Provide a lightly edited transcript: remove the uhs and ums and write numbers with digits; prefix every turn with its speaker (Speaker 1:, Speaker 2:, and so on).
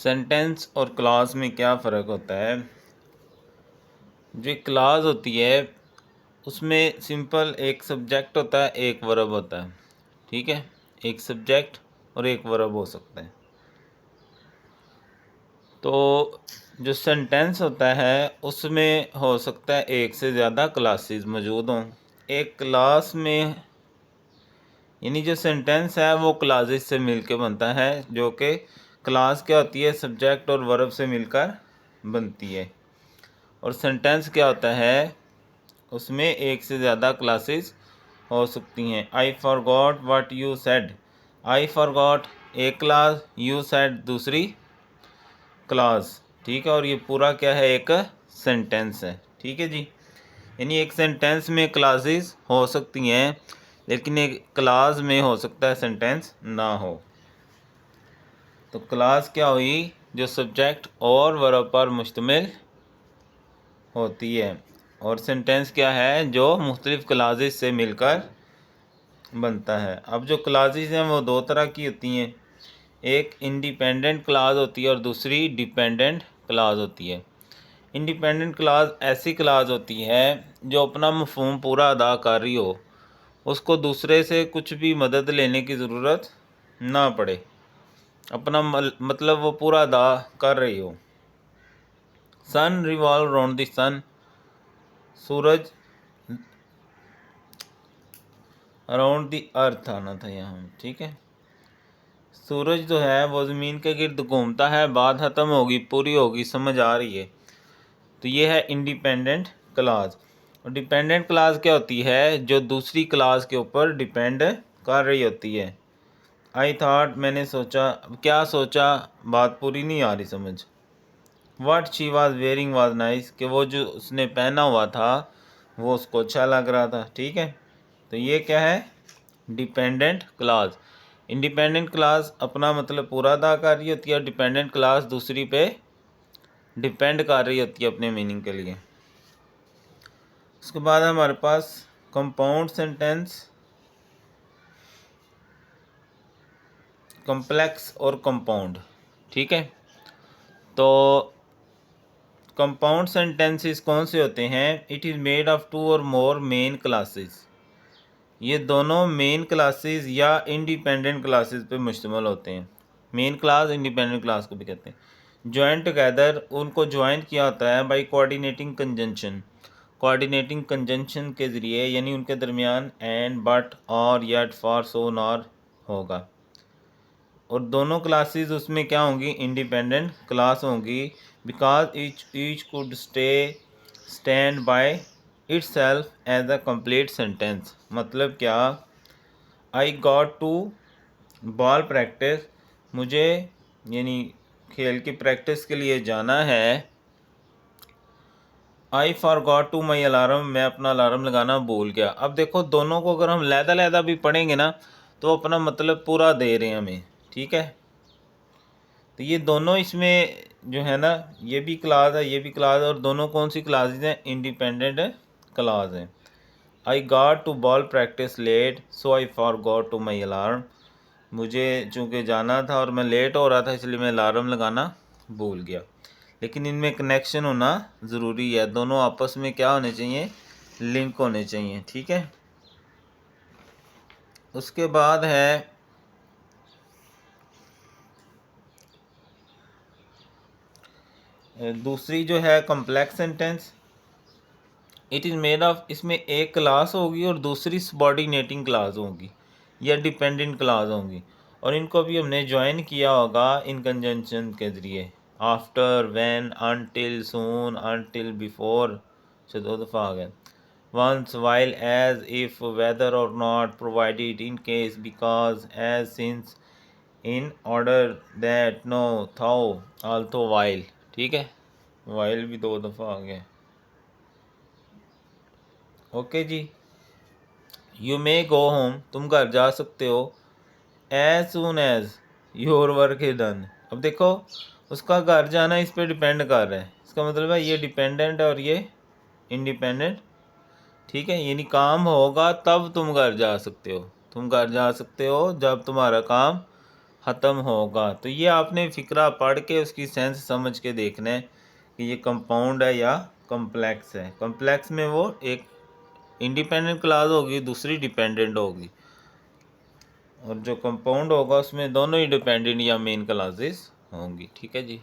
Speaker 1: Sentence और class में क्या फ़र्क होता है। जो क्लास होती है उसमें सिंपल एक सब्जेक्ट होता है, एक वर्ब होता है। ठीक है, एक सब्जेक्ट और एक वर्ब हो सकता है। तो जो सेंटेंस होता है उसमें हो सकता है एक से ज़्यादा क्लासेस मौजूद हों। एक क्लास में यानी जो सेंटेंस है वो क्लासेस से मिलकर बनता है, जो कि क्लास क्या होती है, सब्जेक्ट और वर्ब से मिलकर बनती है। और सेंटेंस क्या होता है, उसमें एक से ज़्यादा क्लासेस हो सकती हैं। I forgot what you said. I forgot एक क्लास, यू सेड दूसरी क्लास। ठीक है, और ये पूरा क्या है, एक सेंटेंस है। ठीक है जी, यानी एक सेंटेंस में क्लासेस हो सकती हैं, लेकिन एक क्लास में हो सकता है सेंटेंस ना हो। तो क्लास क्या हुई, जो सब्जेक्ट और वर्ब पर मुश्तमिल होती है। और सेंटेंस क्या है, जो मुख्तलिफ क्लासेस से मिलकर बनता है। अब जो क्लासेस हैं वो दो तरह की होती हैं, एक इंडिपेंडेंट क्लास होती है और दूसरी डिपेंडेंट क्लास होती है। इंडिपेंडेंट क्लास ऐसी क्लास होती है जो अपना मफहूम पूरा अदा कर रही हो, उसको दूसरे से कुछ भी मदद लेने की ज़रूरत ना पड़े, अपना मतलब वो पूरा अदा कर रही हो। Sun revolve round the sun, सूरज अराउंड द अर्थ आना था यहाँ। ठीक है, सूरज जो है वो ज़मीन के गिर्द घूमता है, बात ख़त्म होगी, पूरी होगी, समझ आ रही है। तो ये है इंडिपेंडेंट क्लास। और डिपेंडेंट क्लास क्या होती है, जो दूसरी क्लास के ऊपर डिपेंड कर रही होती है। आई थॉट मैंने सोचा, क्या सोचा, बात पूरी नहीं आ रही समझ। What she was wearing was nice, कि वो जो उसने पहना हुआ था वो उसको अच्छा लग रहा था। ठीक है, तो ये क्या है, डिपेंडेंट क्लास। इंडिपेंडेंट क्लास अपना मतलब पूरा अदा कर रही होती है, और डिपेंडेंट क्लास दूसरी पे डिपेंड कर रही होती है अपने मीनिंग के लिए। उसके बाद हमारे पास कंपाउंड सेंटेंस, कॉम्प्लेक्स और कंपाउंड। ठीक है, तो कंपाउंड सेंटेंसेस कौन से होते हैं, it is made of two or more main clauses. ये दोनों मेन क्लासेस या इंडिपेंडेंट क्लासेस पे मुश्तमिल होते हैं। मेन क्लास इंडिपेंडेंट क्लास को भी कहते हैं। जॉइंट टुगेदर, उनको ज्वाइन किया होता है by coordinating conjunction, coordinating conjunction के ज़रिए, यानी उनके दरमियान and, but, or, yet, for, so, nor होगा। और दोनों क्लासेस उसमें क्या होंगी, इंडिपेंडेंट क्लास होंगी, because each could stand by itself as a complete sentence. मतलब क्या, I got to ball practice, मुझे यानी खेल की प्रैक्टिस के लिए जाना है। I forgot to my alarm, मैं अपना अलार्म लगाना भूल गया। अब देखो, दोनों को अगर हम लहदा भी पढ़ेंगे ना, तो अपना मतलब पूरा दे रहे हैं हमें। ठीक है, तो ये दोनों इसमें जो है ना, ये भी क्लास है, ये भी क्लास है, और दोनों कौन सी क्लासेस हैं, इंडिपेंडेंट क्लास हैं। I got to ball practice late, so I forgot to my alarm, मुझे चूँकि जाना था और मैं लेट हो रहा था, इसलिए मैं अलार्म लगाना भूल गया। लेकिन इनमें कनेक्शन होना ज़रूरी है, दोनों आपस में क्या होने चाहिए, लिंक होने चाहिए। ठीक है, उसके बाद है दूसरी जो है complex sentence. It is made of, इसमें एक क्लास होगी और दूसरी सबॉर्डिनेटिंग क्लास होगी या डिपेंडेंट क्लास होंगी, और इनको भी हमने ज्वाइन किया होगा इन कंजंक्शन के ज़रिए। After, when, until, soon, until, before, से दो दफ़ा आ गए। Once, while, as, if, whether और not, provided, in case, because, as, since, in, order, that, no, though, although, while. ठीक है, वाइल भी दो दफ़ा आ गए। ओके जी, यू मे गो होम, तुम घर जा सकते हो। As soon as your work is done, अब देखो उसका घर जाना इस पर डिपेंड कर रहा है, इसका मतलब है ये डिपेंडेंट है और ये इंडिपेंडेंट। ठीक है, यानी काम होगा तब तुम घर जा सकते हो, तुम घर जा सकते हो जब तुम्हारा काम ख़त्म होगा। तो ये आपने फ़िक्रा पढ़ के उसकी सेंस समझ के देखना है कि ये कंपाउंड है या कॉम्प्लेक्स है। कॉम्प्लेक्स में वो एक इंडिपेंडेंट क्लास होगी, दूसरी डिपेंडेंट होगी, और जो कंपाउंड होगा उसमें दोनों ही डिपेंडेंट या मेन क्लासेस होंगी। ठीक है जी।